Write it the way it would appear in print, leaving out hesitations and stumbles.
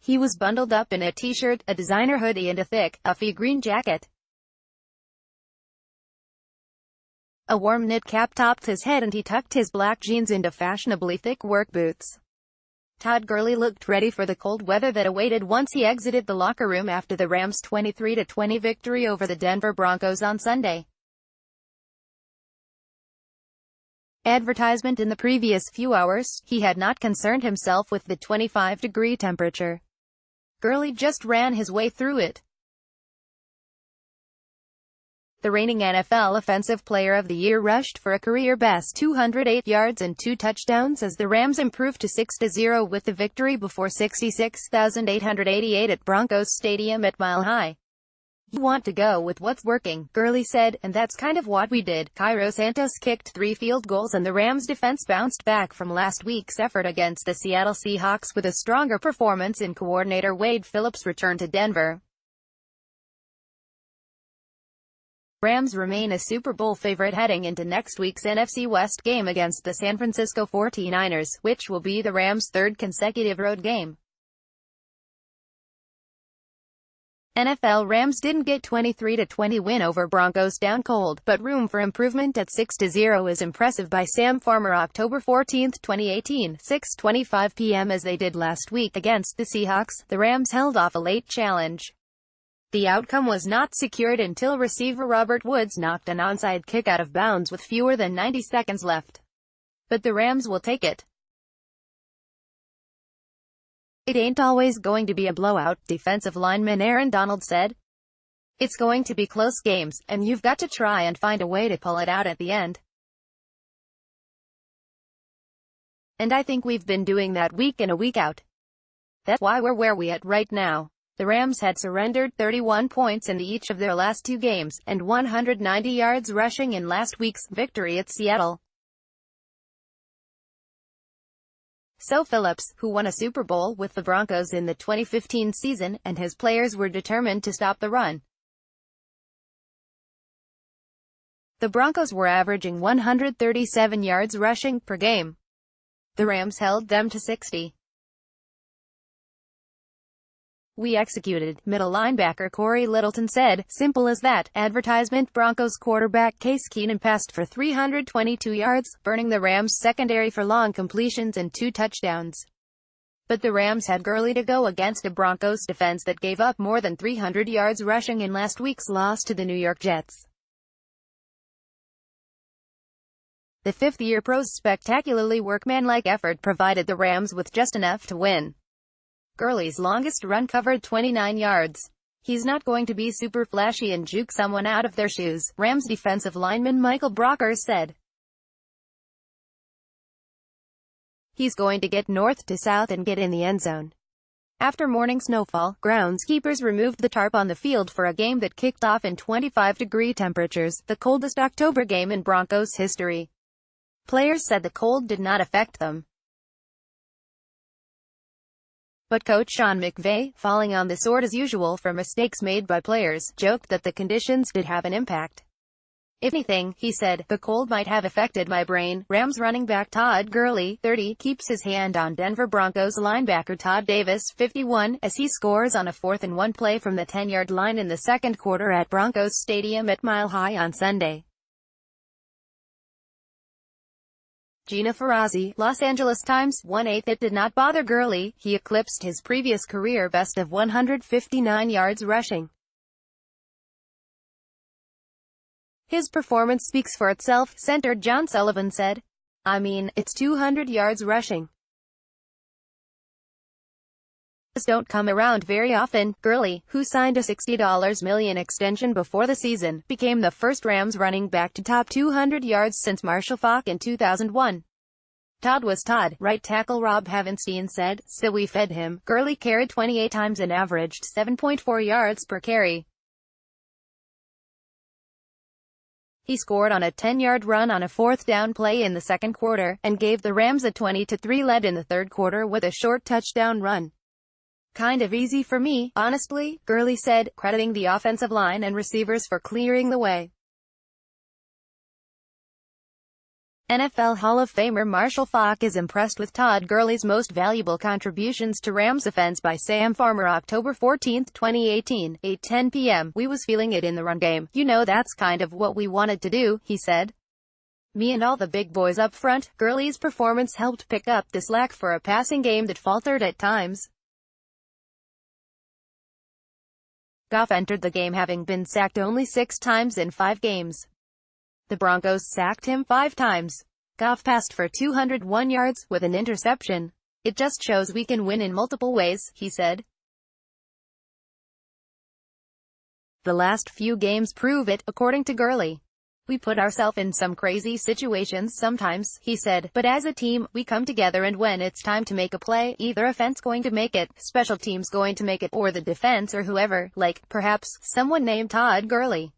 He was bundled up in a t-shirt, a designer hoodie and a thick, puffy green jacket. A warm knit cap topped his head and he tucked his black jeans into fashionably thick work boots. Todd Gurley looked ready for the cold weather that awaited once he exited the locker room after the Rams' 23-20 victory over the Denver Broncos on Sunday. Advertisement in the previous few hours, he had not concerned himself with the 25-degree temperature. Gurley just ran his way through it. The reigning NFL Offensive Player of the Year rushed for a career-best 208 yards and 2 touchdowns as the Rams improved to 6-0 with the victory before 66,888 at Broncos Stadium at Mile High. "You want to go with what's working," Gurley said, "and that's kind of what we did." Cairo Santos kicked 3 field goals and the Rams' defense bounced back from last week's effort against the Seattle Seahawks with a stronger performance in coordinator Wade Phillips' return to Denver. Rams remain a Super Bowl favorite heading into next week's NFC West game against the San Francisco 49ers, which will be the Rams' 3rd consecutive road game. NFL Rams didn't get 23-20 win over Broncos down cold, but room for improvement at 6-0 is impressive by Sam Farmer. October 14, 2018, 6:25 p.m. As they did last week against the Seahawks, the Rams held off a late challenge. The outcome was not secured until receiver Robert Woods knocked an onside kick out of bounds with fewer than 90 seconds left. But the Rams will take it. "It ain't always going to be a blowout," defensive lineman Aaron Donald said. "It's going to be close games, and you've got to try and find a way to pull it out at the end. And I think we've been doing that week in and week out. That's why we're where we're at right now." The Rams had surrendered 31 points in each of their last 2 games, and 190 yards rushing in last week's victory at Seattle. So Phillips, who won a Super Bowl with the Broncos in the 2015 season, and his players were determined to stop the run. The Broncos were averaging 137 yards rushing per game. The Rams held them to 60. "We executed," middle linebacker Corey Littleton said. "Simple as that." Advertisement. Broncos quarterback Case Keenum passed for 322 yards, burning the Rams' secondary for long completions and 2 touchdowns. But the Rams had Gurley to go against a Broncos defense that gave up more than 300 yards rushing in last week's loss to the New York Jets. The fifth-year pro's spectacularly workmanlike effort provided the Rams with just enough to win. Gurley's longest run covered 29 yards. "He's not going to be super flashy and juke someone out of their shoes," Rams defensive lineman Michael Brockers said. "He's going to get north to south and get in the end zone." After morning snowfall, groundskeepers removed the tarp on the field for a game that kicked off in 25-degree temperatures, the coldest October game in Broncos history. Players said the cold did not affect them. But coach Sean McVay, falling on the sword as usual for mistakes made by players, joked that the conditions did have an impact. "If anything," he said, "the cold might have affected my brain." Rams running back Todd Gurley, 30, keeps his hand on Denver Broncos linebacker Todd Davis, 51, as he scores on a 4th-and-1 play from the 10-yard line in the second quarter at Broncos Stadium at Mile High on Sunday. Gina Ferrazzi, Los Angeles Times, 1/8. It did not bother Gurley. He eclipsed his previous career best of 159 yards rushing. "His performance speaks for itself," center John Sullivan said. "I mean, it's 200 yards rushing. Just don't come around very often." Gurley, who signed a $60 million extension before the season, became the first Rams running back to top 200 yards since Marshall Faulk in 2001. "Todd was Todd," right tackle Rob Havenstein said, "so we fed him." Gurley carried 28 times and averaged 7.4 yards per carry. He scored on a 10-yard run on a 4th-down play in the second quarter, and gave the Rams a 20-3 lead in the third quarter with a short touchdown run. "Kind of easy for me, honestly," Gurley said, crediting the offensive line and receivers for clearing the way. NFL Hall of Famer Marshall Faulk is impressed with Todd Gurley's most valuable contributions to Rams offense by Sam Farmer. October 14, 2018, 8:10 p.m. We was feeling it in the run game. You know, that's kind of what we wanted to do, he said. Me and all the big boys up front. Gurley's performance helped pick up the slack for a passing game that faltered at times. Goff entered the game having been sacked only 6 times in 5 games. The Broncos sacked him 5 times. Goff passed for 201 yards, with an interception. It just shows we can win in multiple ways, he said. The last few games prove it, according to Gurley. We put ourselves in some crazy situations sometimes, he said, but as a team, we come together, and when it's time to make a play, either offense going to make it, special teams going to make it, or the defense or whoever, like, perhaps, someone named Todd Gurley.